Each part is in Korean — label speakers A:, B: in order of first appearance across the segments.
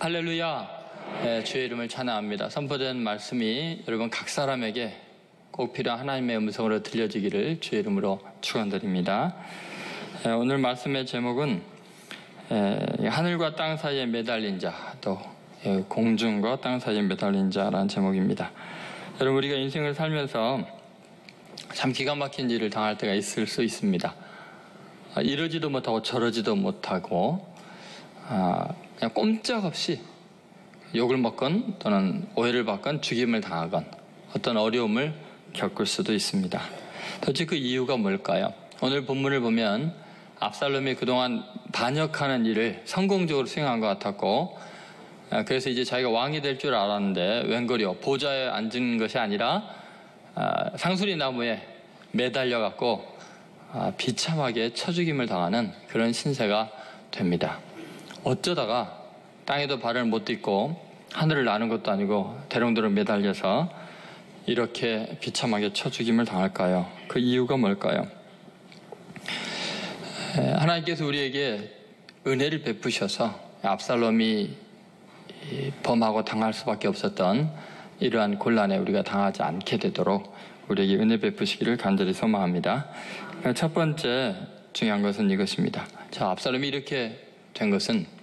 A: 할렐루야. 주의 이름을 찬양합니다. 선포된 말씀이 여러분 각 사람에게 꼭 필요한 하나님의 음성으로 들려지기를 주의 이름으로 축원드립니다. 오늘 말씀의 제목은 하늘과 땅 사이에 매달린 자, 또 공중과 땅 사이에 매달린 자라는 제목입니다. 여러분, 우리가 인생을 살면서 참 기가 막힌 일을 당할 때가 있을 수 있습니다. 이러지도 못하고 저러지도 못하고 그냥 꼼짝없이 욕을 먹건 또는 오해를 받건 죽임을 당하건 어떤 어려움을 겪을 수도 있습니다. 도대체 그 이유가 뭘까요? 오늘 본문을 보면 압살롬이 그동안 반역하는 일을 성공적으로 수행한 것 같았고, 그래서 이제 자기가 왕이 될 줄 알았는데 웬걸요, 보좌에 앉은 것이 아니라 상수리 나무에 매달려 갖고 비참하게 쳐죽임을 당하는 그런 신세가 됩니다. 어쩌다가 땅에도 발을 못 딛고 하늘을 나는 것도 아니고 대롱대롱 매달려서 이렇게 비참하게 쳐죽임을 당할까요? 그 이유가 뭘까요? 하나님께서 우리에게 은혜를 베푸셔서 압살롬이 범하고 당할 수밖에 없었던 이러한 곤란에 우리가 당하지 않게 되도록 우리에게 은혜 베푸시기를 간절히 소망합니다. 첫 번째 중요한 것은 이것입니다. 자, 압살롬이 이렇게 된 것은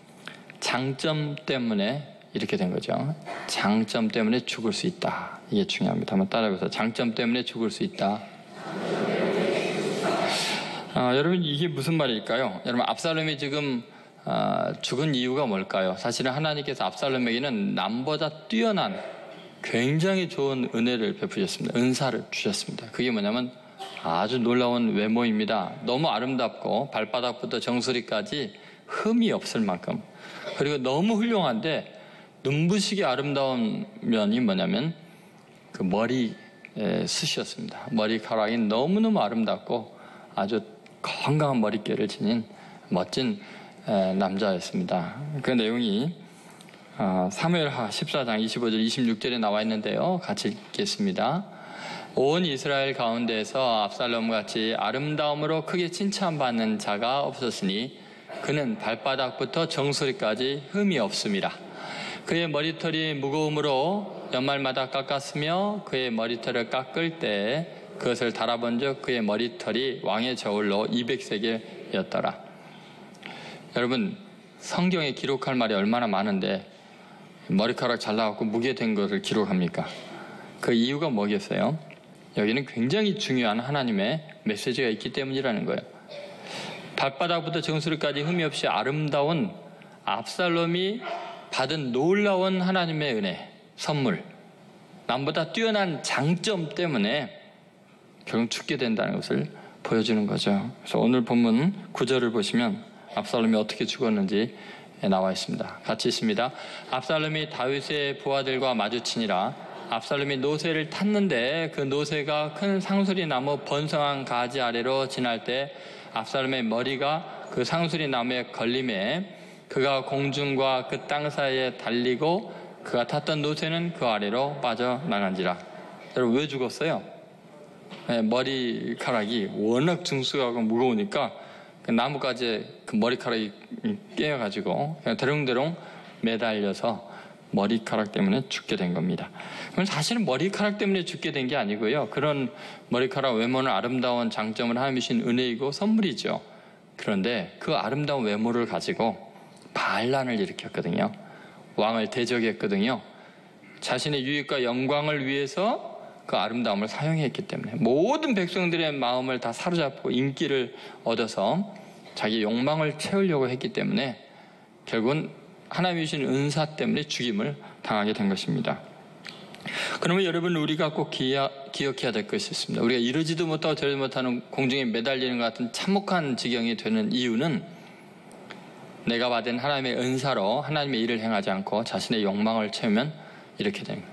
A: 장점 때문에 이렇게 된 거죠. 장점 때문에 죽을 수 있다. 이게 중요합니다. 한번 따라해보세요. 장점 때문에 죽을 수 있다. 여러분, 이게 무슨 말일까요? 여러분, 압살롬이 지금 죽은 이유가 뭘까요? 사실은 하나님께서 압살롬에게는 남보다 뛰어난 굉장히 좋은 은혜를 베푸셨습니다. 은사를 주셨습니다. 그게 뭐냐면 아주 놀라운 외모입니다. 너무 아름답고 발바닥부터 정수리까지 흠이 없을 만큼, 그리고 너무 훌륭한데 눈부시게 아름다운 면이 뭐냐면 그 머리 숱이었습니다. 머리카락이 너무너무 아름답고 아주 건강한 머릿결을 지닌 멋진 남자였습니다. 그 내용이 사무엘하 14장 25절 26절에 나와 있는데요, 같이 읽겠습니다. 온 이스라엘 가운데에서 압살롬같이 아름다움으로 크게 칭찬받는 자가 없었으니 그는 발바닥부터 정수리까지 흠이 없습니다. 그의 머리털이 무거움으로 연말마다 깎았으며 그의 머리털을 깎을 때 그것을 달아본 적 그의 머리털이 왕의 저울로 200세겔이었더라. 여러분, 성경에 기록할 말이 얼마나 많은데 머리카락 잘라갖고 무게 된 것을 기록합니까? 그 이유가 뭐겠어요? 여기는 굉장히 중요한 하나님의 메시지가 있기 때문이라는 거예요. 발바닥부터 정수리까지 흠이 없이 아름다운 압살롬이 받은 놀라운 하나님의 은혜, 선물, 남보다 뛰어난 장점 때문에 결국 죽게 된다는 것을 보여주는 거죠. 그래서 오늘 본문 9절을 보시면 압살롬이 어떻게 죽었는지 나와 있습니다. 같이 있습니다. 압살롬이 다윗의 부하들과 마주치니라. 압살롬이 노새를 탔는데 그 노새가 큰 상수리 나무 번성한 가지 아래로 지날 때 압살롬의 머리가 그 상수리 나무에 걸림에 그가 공중과 그 땅 사이에 달리고 그가 탔던 노새는 그 아래로 빠져나간지라. 여러분, 왜 죽었어요? 머리카락이 워낙 증수하고 무거우니까 그 나무까지 그 머리카락이 깨어가지고 대롱대롱 매달려서 머리카락 때문에 죽게 된 겁니다. 그럼 사실은 머리카락 때문에 죽게 된 게 아니고요, 그런 머리카락 외모는 아름다운 장점을 하나님이 주신 은혜이고 선물이죠. 그런데 그 아름다운 외모를 가지고 반란을 일으켰거든요. 왕을 대적했거든요. 자신의 유익과 영광을 위해서 그 아름다움을 사용했기 때문에 모든 백성들의 마음을 다 사로잡고 인기를 얻어서 자기 욕망을 채우려고 했기 때문에 결국은 하나님이 주신 은사 때문에 죽임을 당하게 된 것입니다. 그러면 여러분, 우리가 꼭 기억해야 될 것이 있습니다. 우리가 이러지도 못하고 저러지 못하는 공중에 매달리는 것 같은 참혹한 지경이 되는 이유는 내가 받은 하나님의 은사로 하나님의 일을 행하지 않고 자신의 욕망을 채우면 이렇게 됩니다.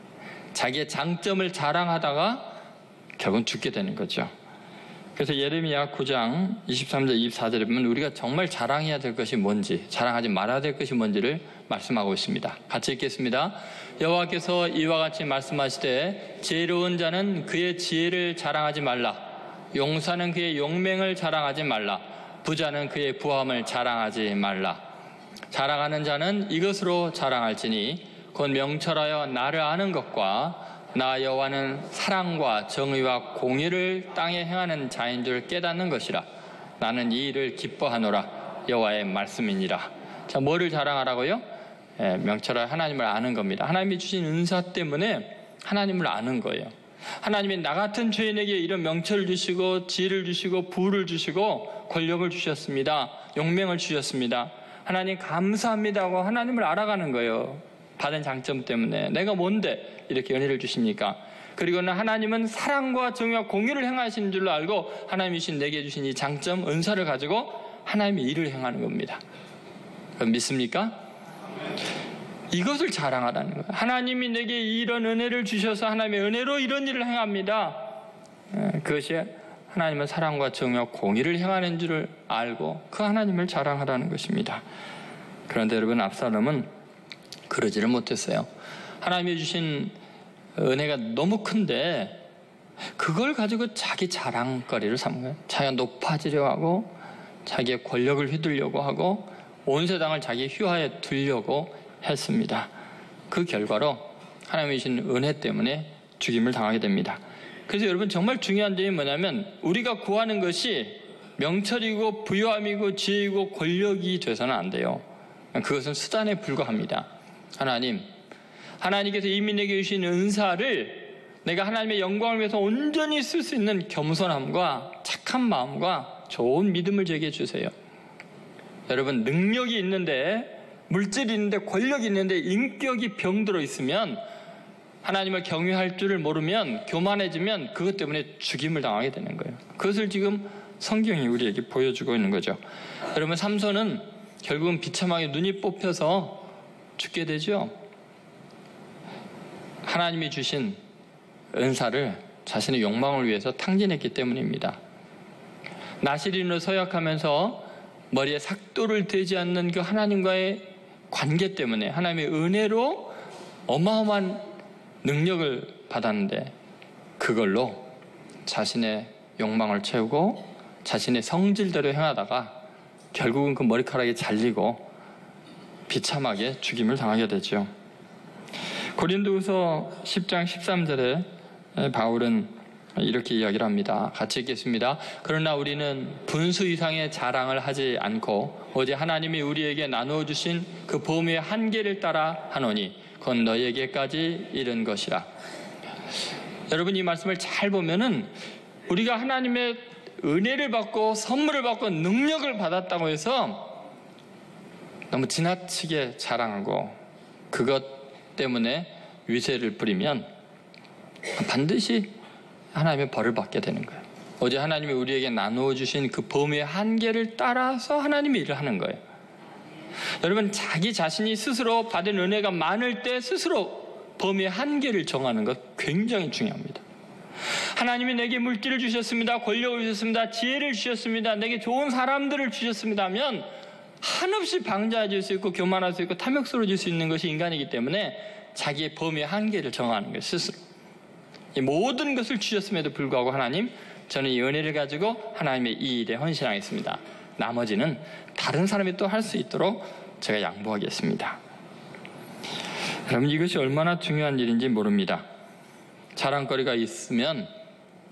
A: 자기의 장점을 자랑하다가 결국은 죽게 되는 거죠. 그래서 예레미야 9장 23절 24절에 보면 우리가 정말 자랑해야 될 것이 뭔지, 자랑하지 말아야 될 것이 뭔지를 말씀하고 있습니다. 같이 읽겠습니다. 여호와께서 이와 같이 말씀하시되 지혜로운 자는 그의 지혜를 자랑하지 말라. 용사는 그의 용맹을 자랑하지 말라. 부자는 그의 부함을 자랑하지 말라. 자랑하는 자는 이것으로 자랑할지니 곧 명철하여 나를 아는 것과 나 여호와는 사랑과 정의와 공의를 땅에 행하는 자인 줄 깨닫는 것이라. 나는 이 일을 기뻐하노라. 여호와의 말씀이니라. 자, 뭐를 자랑하라고요? 명철하여 하나님을 아는 겁니다. 하나님이 주신 은사 때문에 하나님을 아는 거예요. 하나님이 나 같은 죄인에게 이런 명철을 주시고 지혜를 주시고 부를 주시고 권력을 주셨습니다. 용맹을 주셨습니다. 하나님 감사합니다 하고 하나님을 알아가는 거예요. 받은 장점 때문에 내가 뭔데 이렇게 은혜를 주십니까? 그리고는 하나님은 사랑과 정의와 공의를 행하시는 줄로 알고 하나님이신 내게 주신 이 장점, 은사를 가지고 하나님의 일을 행하는 겁니다. 그럼 믿습니까? 이것을 자랑하라는 거예요. 하나님이 내게 이런 은혜를 주셔서 하나님의 은혜로 이런 일을 행합니다. 그것이 하나님은 사랑과 정의와 공의를 행하는 줄을 알고 그 하나님을 자랑하라는 것입니다. 그런데 여러분, 압살롬은 그러지를 못했어요. 하나님이 주신 은혜가 너무 큰데 그걸 가지고 자기 자랑거리를 삼은 거예요. 자기가 높아지려고 하고 자기의 권력을 휘두르려고 하고 온 세상을 자기 휘하에 두려고 했습니다. 그 결과로 하나님이 주신 은혜 때문에 죽임을 당하게 됩니다. 그래서 여러분, 정말 중요한 점이 뭐냐면 우리가 구하는 것이 명철이고 부요함이고 지혜이고 권력이 돼서는 안 돼요. 그것은 수단에 불과합니다. 하나님께서 이미 내게 주신 은사를 내가 하나님의 영광을 위해서 온전히 쓸 수 있는 겸손함과 착한 마음과 좋은 믿음을 제게 주세요. 여러분, 능력이 있는데, 물질이 있는데, 권력이 있는데 인격이 병들어 있으면, 하나님을 경외할 줄을 모르면, 교만해지면 그것 때문에 죽임을 당하게 되는 거예요. 그것을 지금 성경이 우리에게 보여주고 있는 거죠. 여러분, 삼손은 결국은 비참하게 눈이 뽑혀서 죽게 되죠. 하나님이 주신 은사를 자신의 욕망을 위해서 탕진했기 때문입니다. 나시린으로 서약하면서 머리에 삭도를 대지 않는 그 하나님과의 관계 때문에 하나님의 은혜로 어마어마한 능력을 받았는데 그걸로 자신의 욕망을 채우고 자신의 성질대로 행하다가 결국은 그 머리카락이 잘리고 비참하게 죽임을 당하게 되죠. 고린도후서 10장 13절에 바울은 이렇게 이야기를 합니다. 같이 읽겠습니다. 그러나 우리는 분수 이상의 자랑을 하지 않고 오직 하나님이 우리에게 나누어 주신 그 보험의 한계를 따라 하노니 그건 너희에게까지 이른 것이라. 여러분, 이 말씀을 잘 보면은 우리가 하나님의 은혜를 받고 선물을 받고 능력을 받았다고 해서 너무 지나치게 자랑하고 그것 때문에 위세를 부리면 반드시 하나님의 벌을 받게 되는 거예요. 어제 하나님이 우리에게 나누어 주신 그 범위의 한계를 따라서 하나님의 일을 하는 거예요. 여러분, 자기 자신이 스스로 받은 은혜가 많을 때 스스로 범위의 한계를 정하는 것 굉장히 중요합니다. 하나님이 내게 물질을 주셨습니다. 권력을 주셨습니다. 지혜를 주셨습니다. 내게 좋은 사람들을 주셨습니다 하면 한없이 방자해질 수 있고 교만할 수 있고 탐욕스러워질 수 있는 것이 인간이기 때문에 자기의 범위의 한계를 정하는 거예요. 스스로. 이 모든 것을 주셨음에도 불구하고 하나님, 저는 이 은혜를 가지고 하나님의 이 일에 헌신하겠습니다. 나머지는 다른 사람이 또 할 수 있도록 제가 양보하겠습니다. 여러분, 이것이 얼마나 중요한 일인지 모릅니다. 자랑거리가 있으면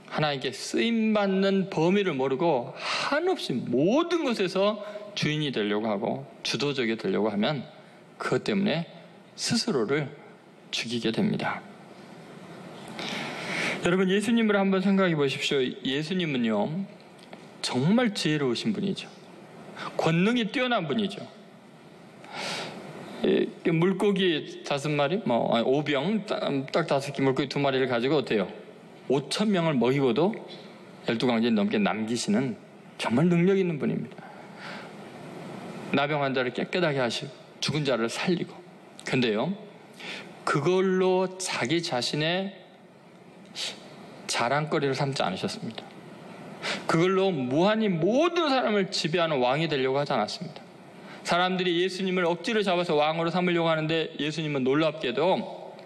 A: 하나님께 쓰임받는 범위를 모르고 한없이 모든 것에서 주인이 되려고 하고 주도적이 되려고 하면 그것 때문에 스스로를 죽이게 됩니다. 여러분, 예수님을 한번 생각해 보십시오. 예수님은요, 정말 지혜로우신 분이죠. 권능이 뛰어난 분이죠. 물고기 5마리, 5병, 딱 5개 물고기 2마리를 가지고 어때요? 5,000명을 먹이고도 12강진 넘게 남기시는 정말 능력 있는 분입니다. 나병 환자를 깨끗하게 하시고 죽은 자를 살리고. 근데요, 그걸로 자기 자신의 자랑거리를 삼지 않으셨습니다. 그걸로 무한히 모든 사람을 지배하는 왕이 되려고 하지 않았습니다. 사람들이 예수님을 억지로 잡아서 왕으로 삼으려고 하는데 예수님은 놀랍게도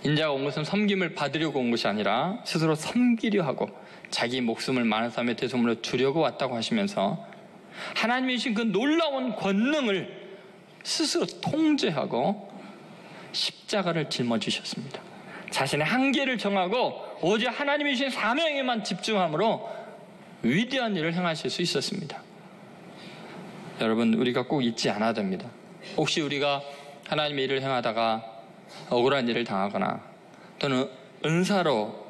A: 인자가 온 것은 섬김을 받으려고 온 것이 아니라 스스로 섬기려 하고 자기 목숨을 많은 사람의 대속물로 주려고 왔다고 하시면서 하나님이 주신 그 놀라운 권능을 스스로 통제하고 십자가를 짊어지셨습니다. 자신의 한계를 정하고 오직 하나님이 주신 사명에만 집중함으로 위대한 일을 행하실 수 있었습니다. 여러분, 우리가 꼭 잊지 않아야 됩니다. 혹시 우리가 하나님의 일을 행하다가 억울한 일을 당하거나 또는 은사로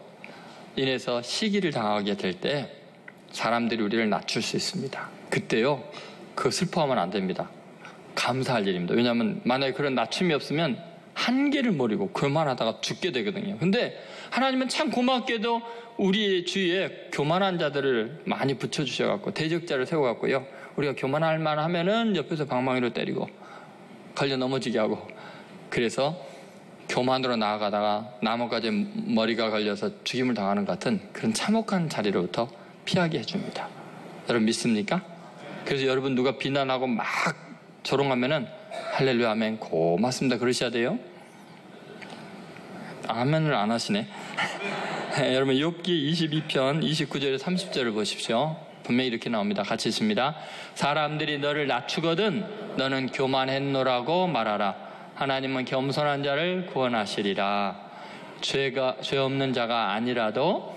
A: 인해서 시기를 당하게 될 때 사람들이 우리를 낮출 수 있습니다. 그때요, 그거 슬퍼하면 안 됩니다. 감사할 일입니다. 왜냐하면 만약에 그런 낮춤이 없으면 한계를 모르고 교만하다가 죽게 되거든요. 근데 하나님은 참 고맙게도 우리 주위에 교만한 자들을 많이 붙여주셔갖고 대적자를 세워갖고요, 우리가 교만할 만하면은 옆에서 방망이로 때리고 걸려 넘어지게 하고, 그래서 교만으로 나아가다가 나뭇가지에 머리가 걸려서 죽임을 당하는 것 같은 그런 참혹한 자리로부터 피하게 해줍니다. 여러분 믿습니까? 그래서 여러분 누가 비난하고 막 조롱하면은 할렐루야 아멘 고맙습니다 그러셔야 돼요. 아멘을 안 하시네. 여러분 욥기 22편 29절 30절을 보십시오. 분명히 이렇게 나옵니다. 같이 읽습니다. 사람들이 너를 낮추거든 너는 교만했노라고 말하라. 하나님은 겸손한 자를 구원하시리라. 죄 없는 자가 아니라도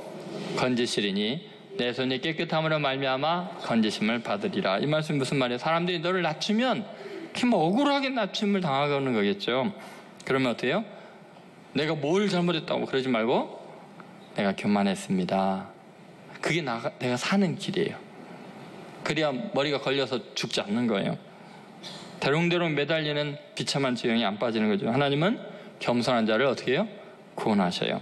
A: 건지시리니 내 손이 깨끗함으로 말미암아 건지심을 받으리라. 이 말씀 무슨 말이에요? 사람들이 너를 낮추면 이렇게 뭐 억울하게 낮춤을 당하는 거겠죠. 그러면 어떻게 해요? 내가 뭘 잘못했다고 그러지 말고 내가 교만했습니다. 그게 내가 사는 길이에요. 그래야 머리가 걸려서 죽지 않는 거예요. 대롱대롱 매달리는 비참한 지경이 안 빠지는 거죠. 하나님은 겸손한 자를 어떻게 해요? 구원하셔요.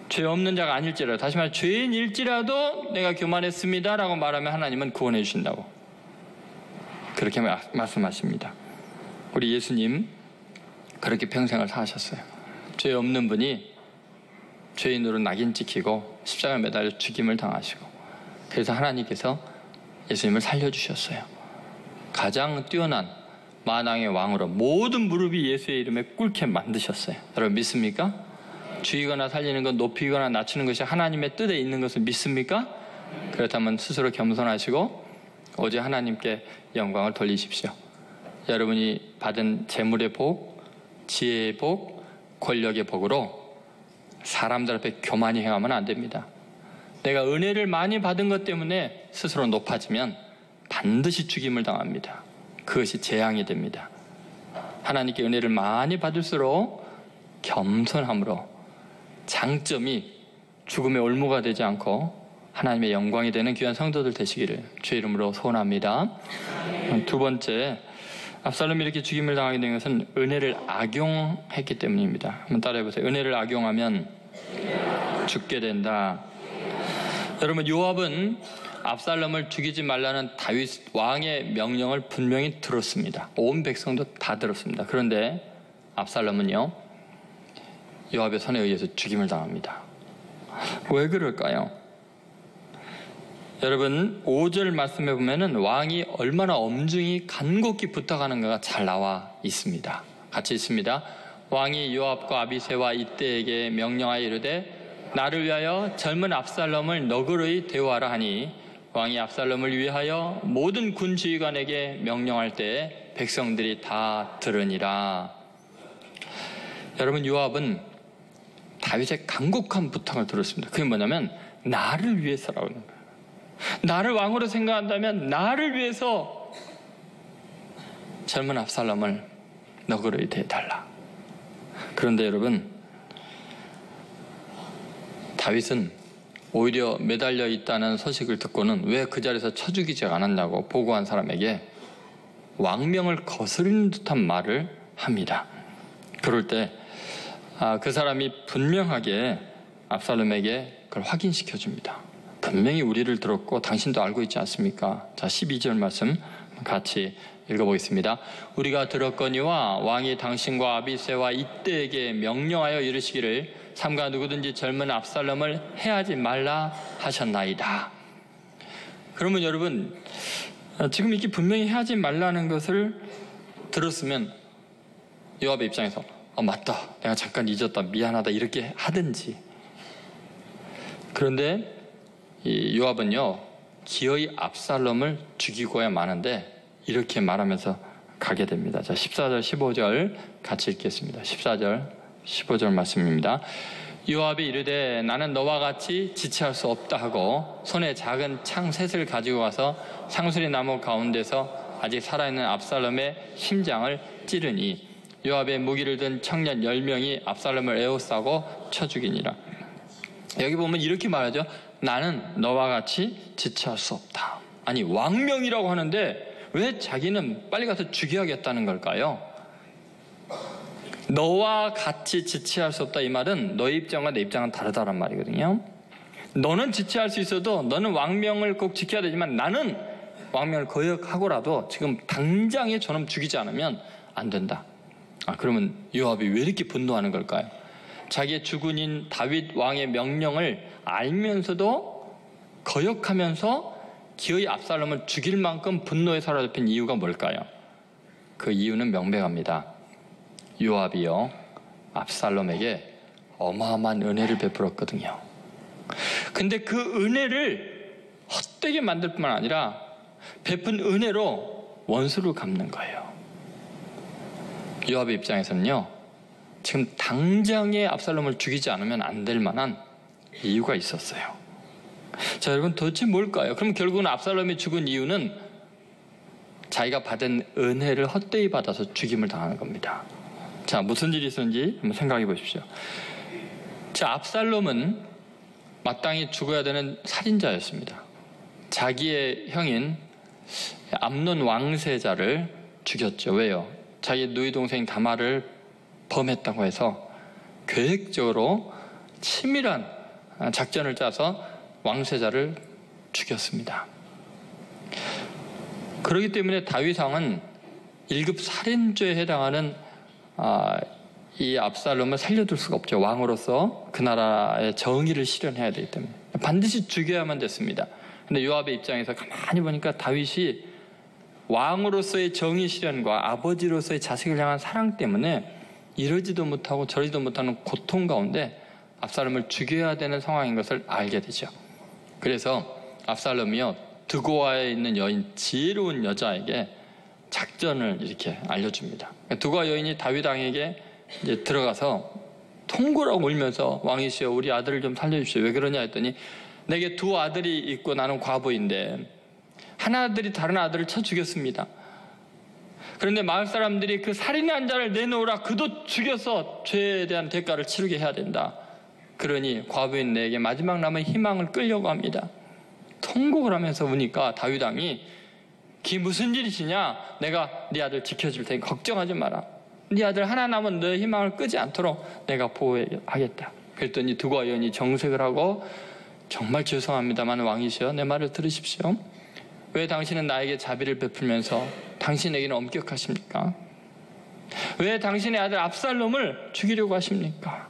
A: 죄 없는 자가 아닐지라도, 다시 말해 죄인일지라도 내가 교만했습니다 라고 말하면 하나님은 구원해 주신다고 그렇게 말씀하십니다. 우리 예수님 그렇게 평생을 사셨어요. 죄 없는 분이 죄인으로 낙인 찍히고 십자가에 매달려 죽임을 당하시고, 그래서 하나님께서 예수님을 살려주셨어요. 가장 뛰어난 만왕의 왕으로 모든 무릎이 예수의 이름에 꿇게 만드셨어요. 여러분 믿습니까? 죽이거나 살리는 것, 높이거나 낮추는 것이 하나님의 뜻에 있는 것을 믿습니까? 그렇다면 스스로 겸손하시고 오직 하나님께 영광을 돌리십시오. 여러분이 받은 재물의 복, 지혜의 복, 권력의 복으로 사람들 앞에 교만히 행하면 안 됩니다. 내가 은혜를 많이 받은 것 때문에 스스로 높아지면 반드시 죽임을 당합니다. 그것이 재앙이 됩니다. 하나님께 은혜를 많이 받을수록 겸손함으로 장점이 죽음의 올무가 되지 않고 하나님의 영광이 되는 귀한 성도들 되시기를 주의 이름으로 소원합니다. 두 번째, 압살롬이 이렇게 죽임을 당하게 된 것은 은혜를 악용했기 때문입니다. 한번 따라해보세요. 은혜를 악용하면 죽게 된다. 여러분 요압은 압살롬을 죽이지 말라는 다윗 왕의 명령을 분명히 들었습니다. 온 백성도 다 들었습니다. 그런데 압살롬은요, 요압의 손에 의해서 죽임을 당합니다. 왜 그럴까요? 여러분 5절 말씀에 보면은 왕이 얼마나 엄중히 간곡히 부탁하는가가 잘 나와 있습니다. 같이 있습니다. 왕이 요압과 아비새와 이때에게 명령하여 이르되 나를 위하여 젊은 압살롬을 너그러이 대우하라 하니 왕이 압살롬을 위하여 모든 군 지휘관에게 명령할 때에 백성들이 다 들으니라. 여러분 요압은 다윗의 간곡한 부탁을 들었습니다. 그게 뭐냐면 나를 위해서라고 하는 거예요. 나를 왕으로 생각한다면 나를 위해서 젊은 압살롬을 너그러이 대해달라. 그런데 여러분 다윗은 오히려 매달려 있다는 소식을 듣고는 왜 그 자리에서 쳐 죽이지 않았냐고 보고한 사람에게 왕명을 거스르는 듯한 말을 합니다. 그럴 때 그 사람이 분명하게 압살롬에게 그걸 확인시켜 줍니다. 분명히 우리를 들었고 당신도 알고 있지 않습니까? 자, 12절 말씀 같이 읽어보겠습니다. 우리가 들었거니와 왕이 당신과 아비새와 이때에게 명령하여 이르시기를 삼가 누구든지 젊은 압살롬을 해하지 말라 하셨나이다. 그러면 여러분 지금 이렇게 분명히 해하지 말라는 것을 들었으면 요압의 입장에서 맞다, 내가 잠깐 잊었다, 미안하다 이렇게 하든지. 그런데 이 요압은요 기어이 압살롬을 죽이고야 마는데 이렇게 말하면서 가게 됩니다. 자, 14절 15절 같이 읽겠습니다. 14절 15절 말씀입니다. 요압이 이르되 나는 너와 같이 지체할 수 없다 하고 손에 작은 창 셋을 가지고 가서 상수리 나무 가운데서 아직 살아있는 압살롬의 심장을 찌르니 요압의 무기를 든 청년 10명이 압살롬을 에워싸고 쳐 죽이니라. 여기 보면 이렇게 말하죠. 나는 너와 같이 지체할 수 없다. 아니, 왕명이라고 하는데 왜 자기는 빨리 가서 죽여야겠다는 걸까요? 너와 같이 지체할 수 없다, 이 말은 너의 입장과 내 입장은 다르다란 말이거든요. 너는 지체할 수 있어도 너는 왕명을 꼭 지켜야 되지만 나는 왕명을 거역하고라도 지금 당장에 저놈 죽이지 않으면 안 된다. 그러면 요압이 왜 이렇게 분노하는 걸까요? 자기의 주군인 다윗 왕의 명령을 알면서도 거역하면서 기어이 압살롬을 죽일 만큼 분노에 사로잡힌 이유가 뭘까요? 그 이유는 명백합니다. 요압이요, 압살롬에게 어마어마한 은혜를 베풀었거든요. 근데 그 은혜를 헛되게 만들 뿐만 아니라 베푼 은혜로 원수를 갚는 거예요. 요압의 입장에서는요, 지금 당장에 압살롬을 죽이지 않으면 안 될 만한 이유가 있었어요. 자, 여러분, 도대체 뭘까요? 그럼 결국은 압살롬이 죽은 이유는 자기가 받은 은혜를 헛되이 받아서 죽임을 당하는 겁니다. 자, 무슨 일이 있었는지 한번 생각해 보십시오. 자, 압살롬은 마땅히 죽어야 되는 살인자였습니다. 자기의 형인 암논 왕세자를 죽였죠. 왜요? 자기 누이 동생 다말을 범했다고 해서 계획적으로 치밀한 작전을 짜서 왕세자를 죽였습니다. 그렇기 때문에 다윗 왕은 1급 살인죄에 해당하는 이 압살롬을 살려둘 수가 없죠. 왕으로서 그 나라의 정의를 실현해야 되기 때문에 반드시 죽여야만 됐습니다. 근데 요압의 입장에서 가만히 보니까 다윗이 왕으로서의 정의 실현과 아버지로서의 자식을 향한 사랑 때문에 이러지도 못하고 저러지도 못하는 고통 가운데 압살롬을 죽여야 되는 상황인 것을 알게 되죠. 그래서 압살롬이요, 드고아에 있는 여인 지혜로운 여자에게 작전을 이렇게 알려줍니다. 드고아 여인이 다윗 왕에게 이제 들어가서 통곡하고 울면서 왕이시여, 우리 아들을 좀 살려주십시오. 왜 그러냐 했더니 내게 두 아들이 있고 나는 과부인데 한 아들이 다른 아들을 쳐 죽였습니다. 그런데 마을 사람들이 그 살인한 자를 내놓으라, 그도 죽여서 죄에 대한 대가를 치르게 해야 된다. 그러니 과부인 내게 마지막 남은 희망을 끌려고 합니다. 통곡을 하면서 우니까 다윗 왕이 그게 무슨 일이시냐, 내가 네 아들 지켜줄 테니 걱정하지 마라. 네 아들 하나 남은 너의 희망을 끄지 않도록 내가 보호하겠다. 그랬더니 드고아 여인이 정색을 하고 정말 죄송합니다만 왕이시여, 내 말을 들으십시오. 왜 당신은 나에게 자비를 베풀면서 당신에게는 엄격하십니까? 왜 당신의 아들 압살롬을 죽이려고 하십니까?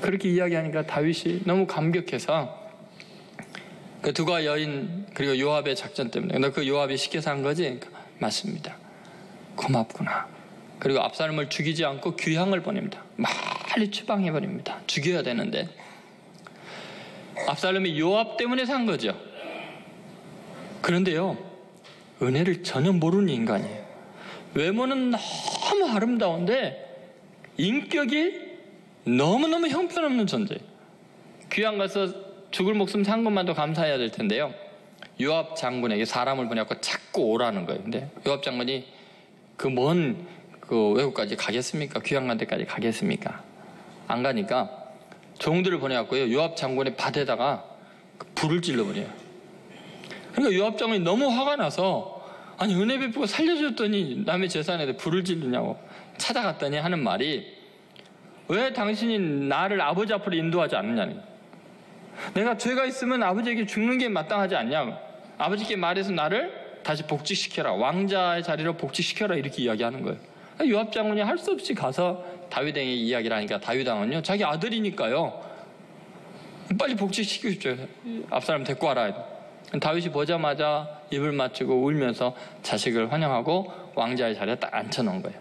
A: 그렇게 이야기하니까 다윗이 너무 감격해서 그 드고아 여인 그리고 요압의 작전 때문에, 너 그 요압이 시켜서 한 거지? 맞습니다. 고맙구나. 그리고 압살롬을 죽이지 않고 귀향을 보냅니다. 빨리 추방해버립니다. 죽여야 되는데. 압살롬이 요압 때문에 산 거죠. 그런데요, 은혜를 전혀 모르는 인간이에요. 외모는 너무 아름다운데 인격이 너무너무 형편없는 존재예요. 귀양 가서 죽을 목숨 산 것만도 감사해야 될 텐데요, 요압 장군에게 사람을 보내고 자꾸 오라는 거예요. 근데 요압 장군이 그 먼 외국까지 가겠습니까? 귀양 간 데까지 가겠습니까? 안 가니까 종들을 보내갖고요, 요압 장군의 밭에다가 불을 질러버려요. 그러니까 요압 장군이 너무 화가 나서, 아니 은혜 베푸고 살려줬더니 남의 재산에 불을 지르냐고 찾아갔더니 하는 말이, 왜 당신이 나를 아버지 앞으로 인도하지 않느냐는 거예요. 내가 죄가 있으면 아버지에게 죽는 게 마땅하지 않냐고, 아버지께 말해서 나를 다시 복직시켜라, 왕자의 자리로 복직시켜라, 이렇게 이야기하는 거예요. 요압 장군이 할 수 없이 가서 다윗에게 이야기를 하니까 다윗 왕은요, 자기 아들이니까요, 빨리 복직시키십시오, 압살롬 데리고 와라. 다윗이 보자마자 입을 맞추고 울면서 자식을 환영하고 왕자의 자리에 딱 앉혀놓은 거예요.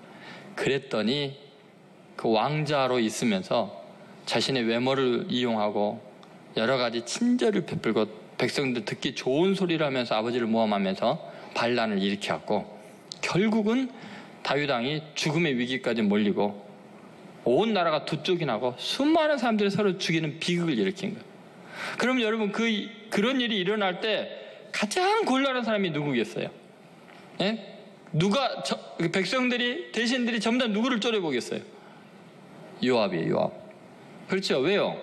A: 그랬더니 그 왕자로 있으면서 자신의 외모를 이용하고 여러 가지 친절을 베풀고 백성들 듣기 좋은 소리를 하면서 아버지를 모함하면서 반란을 일으켜갖고 결국은 다윗 왕이 죽음의 위기까지 몰리고 온 나라가 두 쪽이 나고 수많은 사람들이 서로 죽이는 비극을 일으킨 거예요. 그럼 여러분 그런 일이 일어날 때 가장 곤란한 사람이 누구겠어요? 예? 백성들이 대신들이 전부 다 누구를 쫓아보겠어요? 요압이에요. 요압. 그렇죠. 왜요?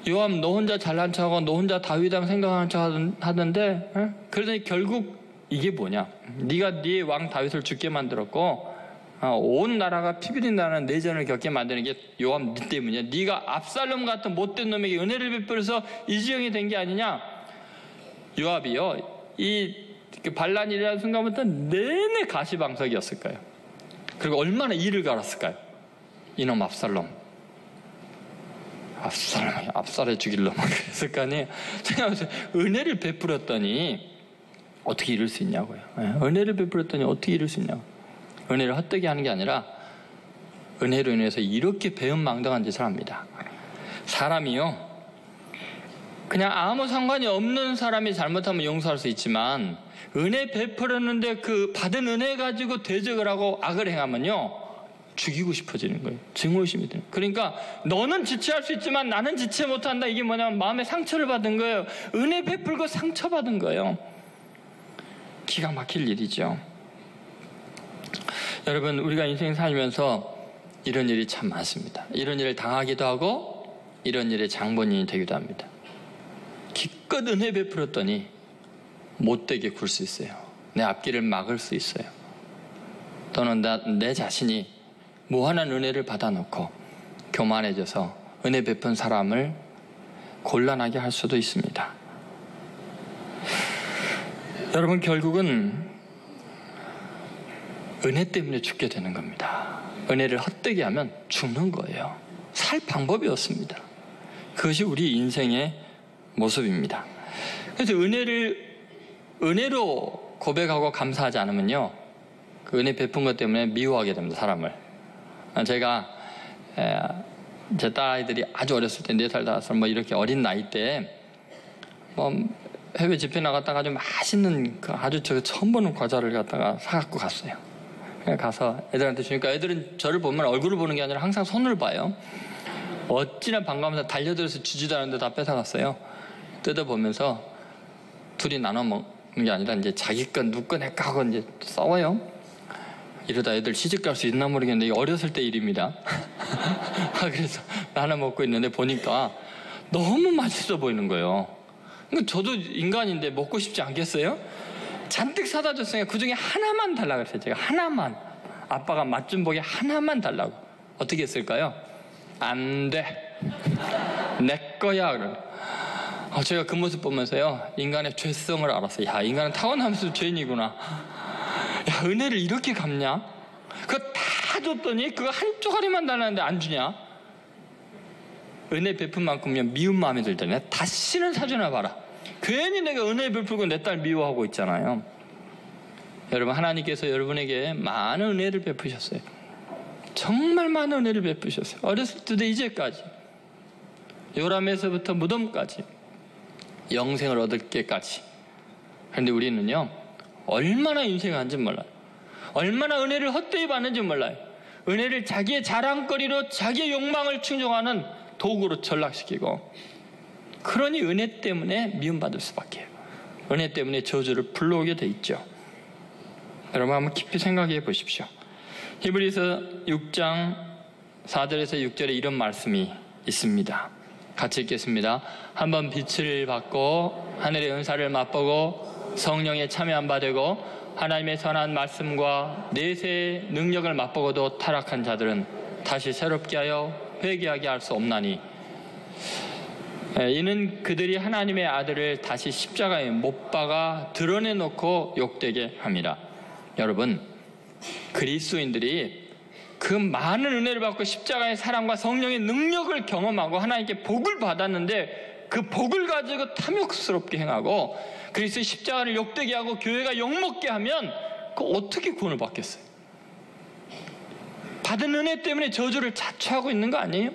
A: 요압 너 혼자 잘난 척하고 너 혼자 다윗왕 생각하는 척 하던데 그러더니 결국 이게 뭐냐? 네가 네 왕 다윗을 죽게 만들었고 온 나라가 피비린다는 내전을 겪게 만드는 게 요압 네 때문이야. 네가 압살롬 같은 못된 놈에게 은혜를 베풀어서 이 지경이 된 게 아니냐? 요압이요. 이 반란이 일어난 순간부터 내내 가시방석이었을 거예요. 그리고 얼마나 이를 갈았을까요? 이놈 압살롬. 압살해 죽일러 막 그랬을 거 아니에요. 생각해보세요. 은혜를 베풀었더니 어떻게 이룰 수 있냐고요. 은혜를 베풀었더니 어떻게 이룰 수 있냐고. 은혜를 헛되게 하는 게 아니라 은혜로 인해서 이렇게 배은망덕한 짓을 합니다. 사람이요, 그냥 아무 상관이 없는 사람이 잘못하면 용서할 수 있지만 은혜 베풀었는데 그 받은 은혜 가지고 대적을 하고 악을 행하면요 죽이고 싶어지는 거예요. 증오심이 드는 거예요. 그러니까 너는 지체할 수 있지만 나는 지체 못한다. 이게 뭐냐면 마음에 상처를 받은 거예요. 은혜 베풀고 상처받은 거예요. 기가 막힐 일이죠. 여러분, 우리가 인생 살면서 이런 일이 참 많습니다. 이런 일을 당하기도 하고 이런 일의 장본인이 되기도 합니다. 기껏 은혜 베풀었더니 못되게 굴 수 있어요. 내 앞길을 막을 수 있어요. 또는 내 자신이 무한한 은혜를 받아놓고 교만해져서 은혜 베푼 사람을 곤란하게 할 수도 있습니다. 여러분, 결국은 은혜 때문에 죽게 되는 겁니다. 은혜를 헛되게 하면 죽는 거예요. 살 방법이 없습니다. 그것이 우리 인생의 모습입니다. 그래서 은혜로 고백하고 감사하지 않으면요, 그 은혜 베푼 것 때문에 미워하게 됩니다. 사람을. 제가 제 딸아이들이 아주 어렸을 때 4살, 5살 뭐 이렇게 어린 나이 때 뭐 해외 집회 나갔다가 아주 맛있는 아주 제가 처음 보는 과자를 갖다가 사갖고 갔어요. 가서 애들한테 주니까 애들은 저를 보면 얼굴을 보는 게 아니라 항상 손을 봐요. 어찌나 반가우면서 달려들어서 주지도 않는데 다 뺏어갔어요. 뜯어보면서 둘이 나눠 먹는 게 아니라 이제 자기 건 누구 거 내 거 하고 이제 싸워요. 이러다 애들 시집갈 수 있나 모르겠는데 이게 어렸을 때 일입니다. 그래서 나눠 먹고 있는데 보니까 너무 맛있어 보이는 거예요. 그러니까 저도 인간인데 먹고 싶지 않겠어요? 잔뜩 사다 줬으니까 그 중에 하나만 달라고 그랬어요. 제가 하나만. 아빠가 맛 좀 보게 하나만 달라고. 어떻게 했을까요? 안 돼. 내 거야. 그러면. 제가 그 모습 보면서요, 인간의 죄성을 알았어요. 야, 인간은 타고나면서 죄인이구나. 야, 은혜를 이렇게 갚냐? 그거 다 줬더니 그거 한 쪼가리만 달라는데 안 주냐? 은혜 베푼 만큼이면 미운 마음이 들 때는 다시는 사주나 봐라. 괜히 내가 은혜 베풀고 내 딸 미워하고 있잖아요. 여러분, 하나님께서 여러분에게 많은 은혜를 베푸셨어요. 정말 많은 은혜를 베푸셨어요. 어렸을 때부터 이제까지, 요람에서부터 무덤까지, 영생을 얻을 때까지. 그런데 우리는요, 얼마나 인생한지 몰라요. 얼마나 은혜를 헛되이 받는지 몰라요. 은혜를 자기의 자랑거리로 자기의 욕망을 충족하는 도구로 전락시키고, 그러니 은혜 때문에 미움받을 수밖에 해요. 은혜 때문에 저주를 불러오게 돼 있죠. 여러분, 한번 깊이 생각해 보십시오. 히브리서 6장 4절에서 6절에 이런 말씀이 있습니다. 같이 읽겠습니다. 한번 빛을 받고 하늘의 은사를 맛보고 성령에 참여한 바 되고 하나님의 선한 말씀과 내세의 능력을 맛보고도 타락한 자들은 다시 새롭게 하여 회개하게 할 수 없나니, 이는 그들이 하나님의 아들을 다시 십자가에 못 박아 드러내놓고 욕되게 함이라. 여러분, 그리스도인들이 그 많은 은혜를 받고 십자가의 사랑과 성령의 능력을 경험하고 하나님께 복을 받았는데 그 복을 가지고 탐욕스럽게 행하고 그리스도의 십자가를 욕되게 하고 교회가 욕먹게 하면 그 어떻게 구원을 받겠어요? 받은 은혜 때문에 저주를 자초하고 있는 거 아니에요?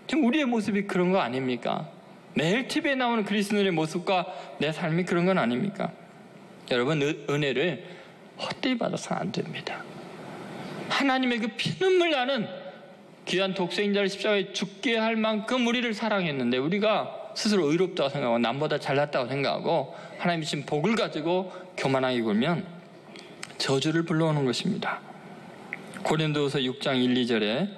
A: 지금 우리의 모습이 그런 거 아닙니까? 매일 TV에 나오는 그리스도인의 모습과 내 삶이 그런 건 아닙니까? 여러분, 은혜를 헛되이 받아서는 안 됩니다. 하나님의 그 피눈물 나는 귀한 독생자를 십자가에 죽게 할 만큼 우리를 사랑했는데 우리가 스스로 의롭다고 생각하고 남보다 잘났다고 생각하고 하나님이 주신 복을 가지고 교만하게 굴면 저주를 불러오는 것입니다. 고린도후서 6장 1, 2절에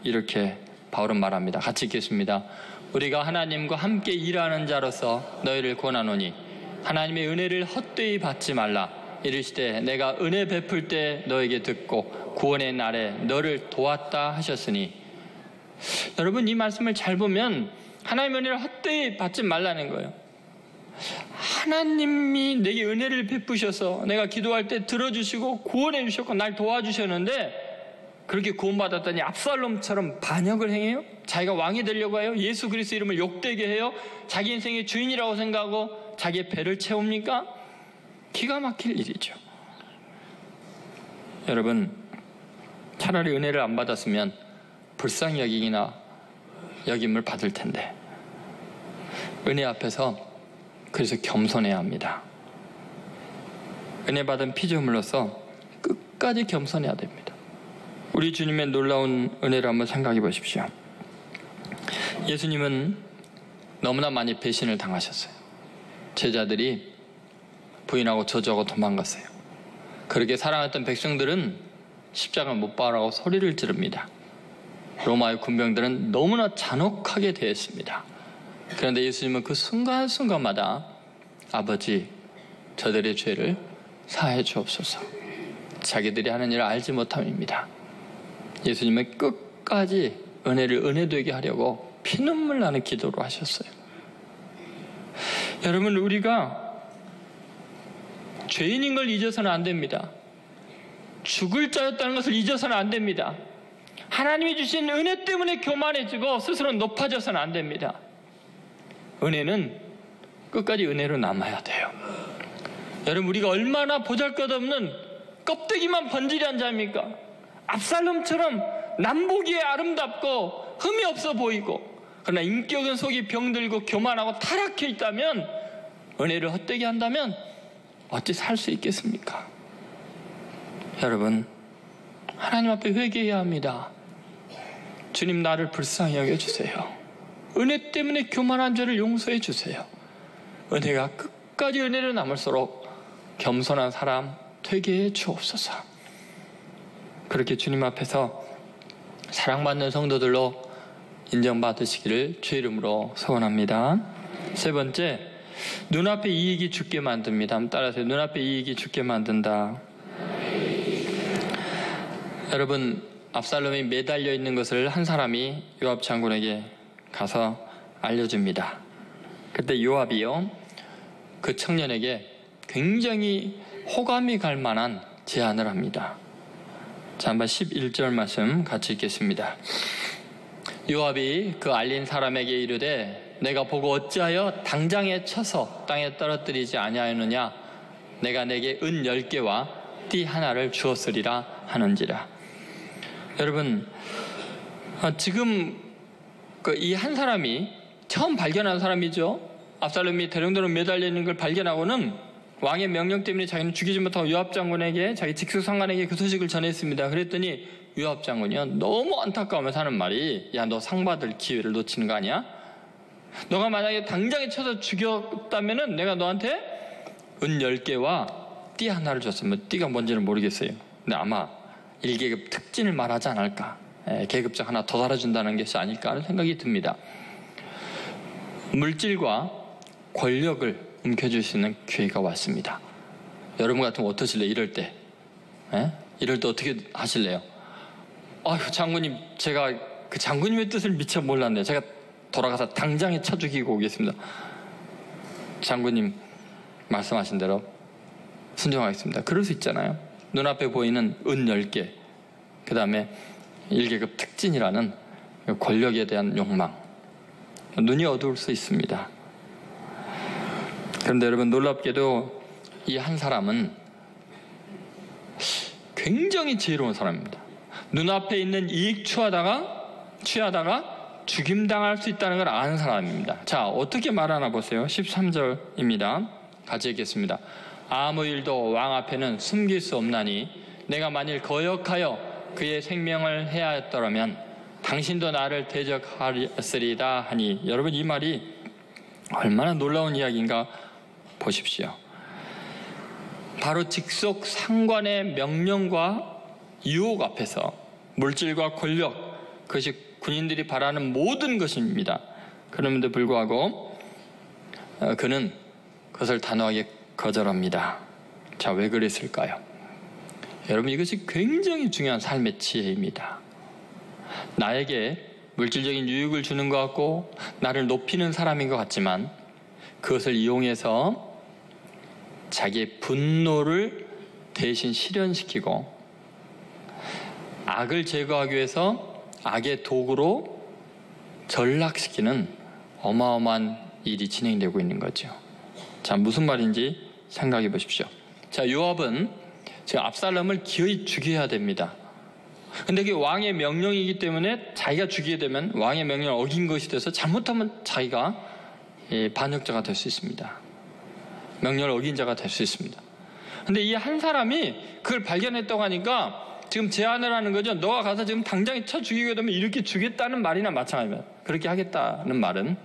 A: 이렇게 바울은 말합니다. 같이 읽겠습니다. 우리가 하나님과 함께 일하는 자로서 너희를 권하노니 하나님의 은혜를 헛되이 받지 말라. 이르시되 내가 은혜 베풀 때 너에게 듣고 구원의 날에 너를 도왔다 하셨으니. 여러분, 이 말씀을 잘 보면 하나님의 은혜를 헛되이 받지 말라는 거예요. 하나님이 내게 은혜를 베푸셔서 내가 기도할 때 들어주시고 구원해 주셨고 날 도와주셨는데 그렇게 구원받았더니 압살롬처럼 반역을 행해요? 자기가 왕이 되려고 해요? 예수 그리스도 이름을 욕되게 해요? 자기 인생의 주인이라고 생각하고 자기의 배를 채웁니까? 기가 막힐 일이죠. 여러분, 차라리 은혜를 안 받았으면 불쌍히 여기기나 여김을 받을 텐데 은혜 앞에서 그래서 겸손해야 합니다. 은혜 받은 피조물로서 끝까지 겸손해야 됩니다. 우리 주님의 놀라운 은혜를 한번 생각해 보십시오. 예수님은 너무나 많이 배신을 당하셨어요. 제자들이 부인하고 저주하고 도망갔어요. 그렇게 사랑했던 백성들은 십자가를 못 박으라고 소리를 지릅니다. 로마의 군병들은 너무나 잔혹하게 대했습니다. 그런데 예수님은 그 순간순간마다 아버지, 저들의 죄를 사하여 주옵소서. 자기들이 하는 일을 알지 못함입니다. 예수님은 끝까지 은혜를 은혜되게 하려고 피눈물 나는 기도를 하셨어요. 여러분, 우리가 죄인인 걸 잊어서는 안 됩니다. 죽을 자였다는 것을 잊어서는 안 됩니다. 하나님이 주신 은혜 때문에 교만해지고 스스로 높아져서는 안 됩니다. 은혜는 끝까지 은혜로 남아야 돼요. 여러분, 우리가 얼마나 보잘것없는 껍데기만 번지르한 자입니까? 압살롬처럼 남보기에 아름답고 흠이 없어 보이고 그러나 인격은 속이 병들고 교만하고 타락해 있다면, 은혜를 헛되게 한다면 어찌 살 수 있겠습니까? 여러분, 하나님 앞에 회개해야 합니다. 주님, 나를 불쌍히 여겨주세요. 은혜 때문에 교만한 죄를 용서해 주세요. 은혜가 끝까지 은혜로 남을수록 겸손한 사람 되게 해 주옵소서. 그렇게 주님 앞에서 사랑받는 성도들로 인정받으시기를 주의 이름으로 소원합니다. 세 번째, 눈앞에 이익이 죽게 만듭니다. 한번 따라하세요. 눈앞에 이익이 죽게 만든다. 여러분, 압살롬이 매달려 있는 것을 한 사람이 요압 장군에게 가서 알려줍니다. 그때 요압이요, 그 청년에게 굉장히 호감이 갈 만한 제안을 합니다. 자, 한번 11절 말씀 같이 읽겠습니다. 요압이 그 알린 사람에게 이르되 내가 보고 어찌하여 당장에 쳐서 땅에 떨어뜨리지 아니하였느냐? 내가 내게 은 10개와 띠 하나를 주었으리라 하는지라. 여러분, 지금 이 한 사람이 처음 발견한 사람이죠. 압살롬이 대령대로 매달려 있는 걸 발견하고는 왕의 명령 때문에 자기는 죽이지 못하고 요압 장군에게, 자기 직속상관에게 그 소식을 전했습니다. 그랬더니 요압 장군이요, 너무 안타까우면서 하는 말이, 야, 너 상 받을 기회를 놓치는 거 아니야? 너가 만약에 당장에 쳐서 죽였다면은 내가 너한테 은 10개와 띠 하나를 줬으면, 띠가 뭔지는 모르겠어요. 근데 아마 1계급 특진을 말하지 않을까, 계급장 하나 더 달아준다는 것이 아닐까 하는 생각이 듭니다. 물질과 권력을 움켜쥘 수 있는 기회가 왔습니다. 여러분 같으면 어떠실래요? 이럴 때 이럴 때 어떻게 하실래요? 아유, 장군님, 제가 그 장군님의 뜻을 미처 몰랐네요. 제가 돌아가서 당장에 쳐 죽이고 오겠습니다. 장군님 말씀하신 대로 순종하겠습니다. 그럴 수 있잖아요. 눈앞에 보이는 은 10개, 그 다음에 1계급 특진이라는 권력에 대한 욕망, 눈이 어두울 수 있습니다. 그런데 여러분, 놀랍게도 이 한 사람은 굉장히 지혜로운 사람입니다. 눈앞에 있는 이익 취하다가 죽임당할 수 있다는 걸 아는 사람입니다. 자, 어떻게 말하나 보세요. 13절입니다. 같이 읽겠습니다. 아무 일도 왕 앞에는 숨길 수 없나니 내가 만일 거역하여 그의 생명을 해하였더라면 당신도 나를 대적하였으리다 하니, 여러분 이 말이 얼마나 놀라운 이야기인가 보십시오. 바로 직속 상관의 명령과 유혹 앞에서 물질과 권력, 그것이 군인들이 바라는 모든 것입니다. 그럼에도 불구하고 그는 그것을 단호하게 거절합니다. 자, 왜 그랬을까요? 여러분, 이것이 굉장히 중요한 삶의 지혜입니다. 나에게 물질적인 유익을 주는 것 같고 나를 높이는 사람인 것 같지만 그것을 이용해서 자기의 분노를 대신 실현시키고 악을 제거하기 위해서 악의 도구로 전락시키는 어마어마한 일이 진행되고 있는 거죠. 자, 무슨 말인지 생각해 보십시오. 자, 요압은 지금 압살롬을 기어이 죽여야 됩니다. 근데 그게 왕의 명령이기 때문에 자기가 죽이게 되면 왕의 명령을 어긴 것이 돼서 잘못하면 자기가 반역자가 될 수 있습니다. 명령을 어긴 자가 될 수 있습니다. 근데 이 한 사람이 그걸 발견했다고 하니까 지금 제안을 하는 거죠. 너가 가서 지금 당장 쳐 죽이게 되면 이렇게 주겠다는 말이나 마찬가지입니다. 그렇게 하겠다는 말은.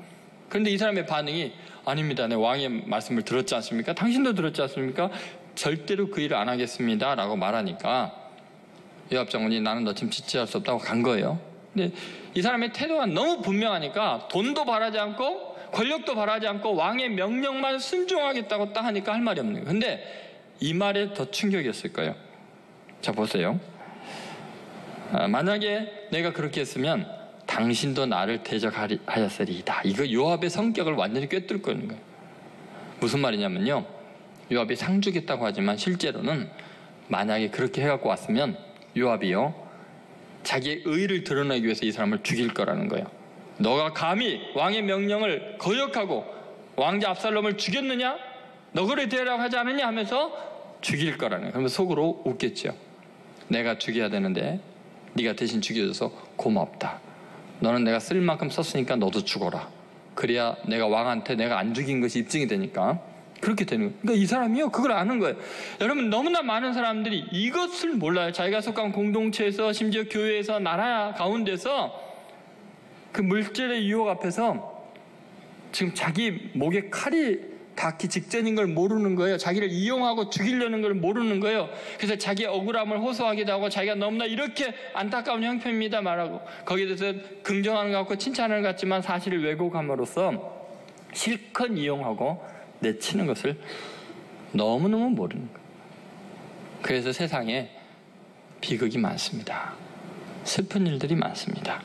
A: 그런데 이 사람의 반응이 아닙니다. 내 왕의 말씀을 들었지 않습니까? 당신도 들었지 않습니까? 절대로 그 일을 안 하겠습니다 라고 말하니까 요압 장군이 나는 너 지금 지체할 수 없다고 간 거예요. 근데 이 사람의 태도가 너무 분명하니까 돈도 바라지 않고 권력도 바라지 않고 왕의 명령만 순종하겠다고 딱 하니까 할 말이 없는 거예요. 근데 이 말에 더 충격이었을 거예요. 자, 보세요. 만약에 내가 그렇게 했으면 당신도 나를 대적하였으리이다. 이거 요압의 성격을 완전히 꿰뚫고 있는 거예요. 무슨 말이냐면요, 요압이 상 주겠다고 하지만 실제로는 만약에 그렇게 해갖고 왔으면 요압이요 자기의 의를 드러내기 위해서 이 사람을 죽일 거라는 거예요. 너가 감히 왕의 명령을 거역하고 왕자 압살롬을 죽였느냐? 너 그래 대라고 하지 않느냐? 하면서 죽일 거라는 거예요. 그러면 속으로 웃겠죠. 내가 죽여야 되는데 네가 대신 죽여줘서 고맙다. 너는 내가 쓸 만큼 썼으니까 너도 죽어라. 그래야 내가 왕한테 내가 안 죽인 것이 입증이 되니까. 그렇게 되는 거예요. 그러니까 이 사람이요 그걸 아는 거예요. 여러분, 너무나 많은 사람들이 이것을 몰라요. 자기가 속한 공동체에서, 심지어 교회에서, 나라 가운데서 그 물질의 유혹 앞에서 지금 자기 목에 칼이 닿기 직전인 걸 모르는 거예요. 자기를 이용하고 죽이려는 걸 모르는 거예요. 그래서 자기의 억울함을 호소하기도 하고 자기가 너무나 이렇게 안타까운 형편입니다 말하고 거기에 대해서 긍정하는 것 같고 칭찬하는 것 같지만 사실을 왜곡함으로써 실컷 이용하고 내치는 것을 너무너무 모르는 거예요. 그래서 세상에 비극이 많습니다. 슬픈 일들이 많습니다.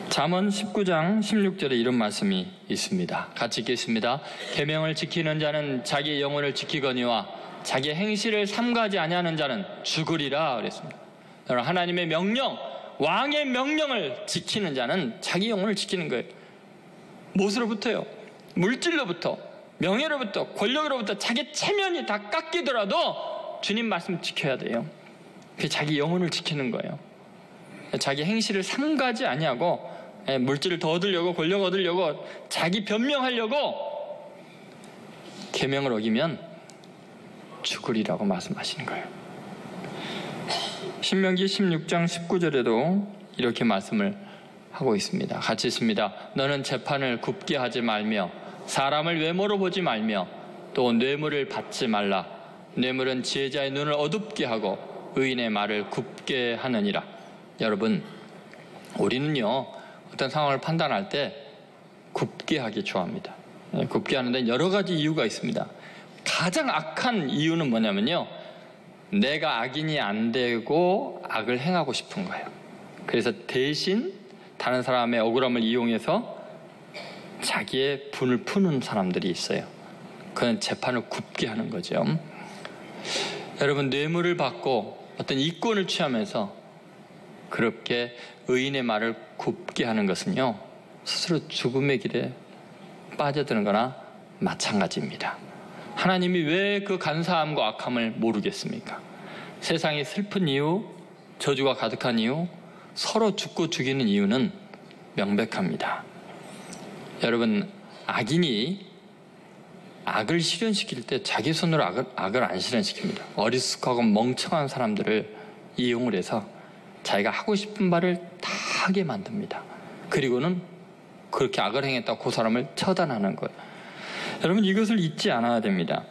A: 잠언 19장 16절에 이런 말씀이 있습니다. 같이 읽겠습니다. 계명을 지키는 자는 자기의 영혼을 지키거니와 자기의 행실을 삼가지 아니하는 자는 죽으리라 그랬습니다. 여러분, 하나님의 명령, 왕의 명령을 지키는 자는 자기 영혼을 지키는 거예요. 무엇으로부터요? 물질로부터, 명예로부터, 권력으로부터 자기 체면이 다 깎이더라도 주님 말씀 지켜야 돼요. 그게 자기 영혼을 지키는 거예요. 자기 행실을 삼가지 아니하고 물질을 더 얻으려고, 권력 얻으려고, 자기 변명하려고 계명을 어기면 죽으리라고 말씀하시는 거예요. 신명기 16장 19절에도 이렇게 말씀을 하고 있습니다. 같이 있습니다. 너는 재판을 굽게 하지 말며 사람을 외모로 보지 말며 또 뇌물을 받지 말라. 뇌물은 지혜자의 눈을 어둡게 하고 의인의 말을 굽게 하느니라. 여러분, 우리는요 어떤 상황을 판단할 때 굽게 하기 좋아합니다. 굽게 하는 데는 여러 가지 이유가 있습니다. 가장 악한 이유는 뭐냐면요, 내가 악인이 안 되고 악을 행하고 싶은 거예요. 그래서 대신 다른 사람의 억울함을 이용해서 자기의 분을 푸는 사람들이 있어요. 그건 재판을 굽게 하는 거죠. 여러분, 뇌물을 받고 어떤 이권을 취하면서 그렇게 의인의 말을 굽게 하는 것은요 스스로 죽음의 길에 빠져드는 거나 마찬가지입니다. 하나님이 왜 그 간사함과 악함을 모르겠습니까? 세상이 슬픈 이유, 저주가 가득한 이유, 서로 죽고 죽이는 이유는 명백합니다. 여러분, 악인이 악을 실현시킬 때 자기 손으로 악을 안 실현시킵니다. 어리숙하고 멍청한 사람들을 이용을 해서 자기가 하고 싶은 말을 다 하게 만듭니다. 그리고는 그렇게 악을 행했다고 그 사람을 처단하는 거예요. 여러분, 이것을 잊지 않아야 됩니다.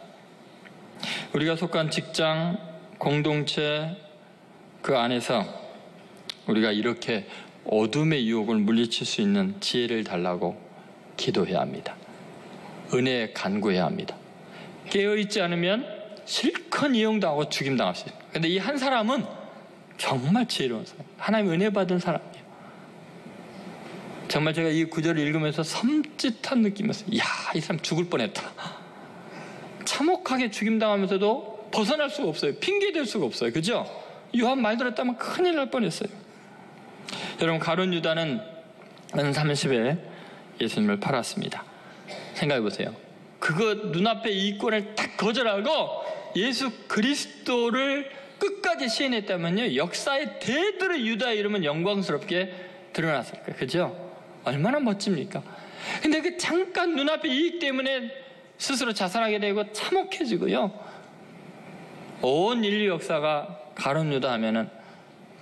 A: 우리가 속한 직장, 공동체 그 안에서 우리가 이렇게 어둠의 유혹을 물리칠 수 있는 지혜를 달라고 기도해야 합니다. 은혜에 간구해야 합니다. 깨어있지 않으면 실컷 이용당하고 죽임당할 수 있습니다. 그런데 이 한 사람은 정말 지혜로운 사람, 하나님 은혜 받은 사람이에요. 정말 제가 이 구절을 읽으면서 섬찟한 느낌이었어요. 이야, 이 사람 죽을 뻔했다. 참혹하게 죽임당하면서도 벗어날 수가 없어요. 핑계댈 수가 없어요. 그죠? 요한 말 들었다면 큰일 날 뻔했어요. 여러분, 가룟 유다는 은 30에 예수님을 팔았습니다. 생각해 보세요. 그거 눈앞에 이권을 딱 거절하고 예수 그리스도를 끝까지 시인했다면요, 역사의 대대로 유다의 이름은 영광스럽게 드러났을 거예요. 그죠? 얼마나 멋집니까? 근데 그 잠깐 눈앞의 이익 때문에 스스로 자살하게 되고 참혹해지고요, 온 인류 역사가 가룟 유다 하면은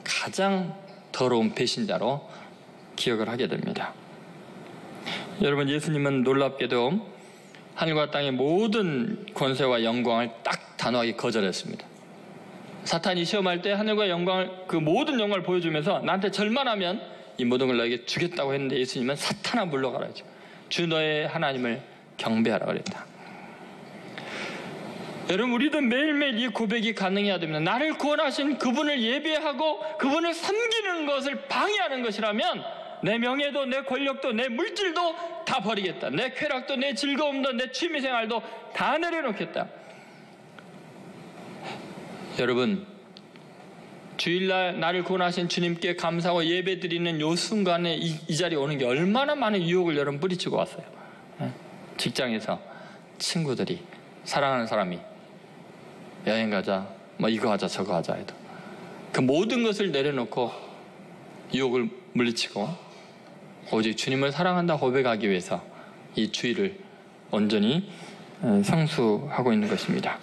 A: 가장 더러운 배신자로 기억을 하게 됩니다. 여러분, 예수님은 놀랍게도 하늘과 땅의 모든 권세와 영광을 딱 단호하게 거절했습니다. 사탄이 시험할 때 하늘과 영광을, 그 모든 영광을 보여주면서 나한테 절만하면 이 모든 걸 너에게 주겠다고 했는데, 예수님은 사탄아 물러가라 했죠. 주 너의 하나님을 경배하라 그랬다. 여러분, 우리도 매일매일 이 고백이 가능해야 됩니다. 나를 구원하신 그분을 예배하고 그분을 섬기는 것을 방해하는 것이라면 내 명예도, 내 권력도, 내 물질도 다 버리겠다. 내 쾌락도, 내 즐거움도, 내 취미생활도 다 내려놓겠다. 여러분, 주일날 나를 구원하신 주님께 감사하고 예배드리는 요 순간에 이 자리에 오는 게 얼마나 많은 유혹을 여러분 뿌리치고 왔어요. 직장에서 친구들이, 사랑하는 사람이 여행 가자, 뭐 이거 하자 저거 하자 해도 그 모든 것을 내려놓고 유혹을 물리치고 오직 주님을 사랑한다 고백하기 위해서 이 주의를 온전히 상수하고 있는 것입니다.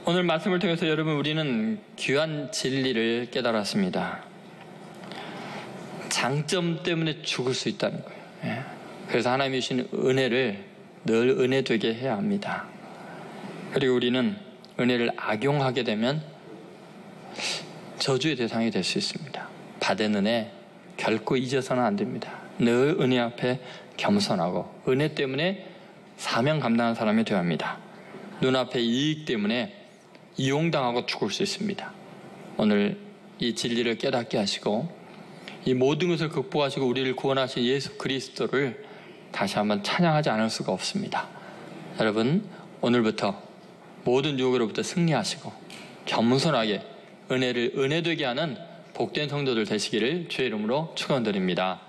A: 오늘 말씀을 통해서 여러분, 우리는 귀한 진리를 깨달았습니다. 장점 때문에 죽을 수 있다는 거예요. 그래서 하나님이 주신 은혜를 늘 은혜되게 해야 합니다. 그리고 우리는 은혜를 악용하게 되면 저주의 대상이 될 수 있습니다. 받은 은혜 결코 잊어서는 안 됩니다. 늘 은혜 앞에 겸손하고 은혜 때문에 사명 감당하는 사람이 되어야 합니다. 눈앞의 이익 때문에 이용당하고 죽을 수 있습니다. 오늘 이 진리를 깨닫게 하시고 이 모든 것을 극복하시고 우리를 구원하신 예수 그리스도를 다시 한번 찬양하지 않을 수가 없습니다. 여러분, 오늘부터 모든 유혹으로부터 승리하시고 겸손하게 은혜를 은혜되게 하는 복된 성도들 되시기를 주의 이름으로 축원드립니다.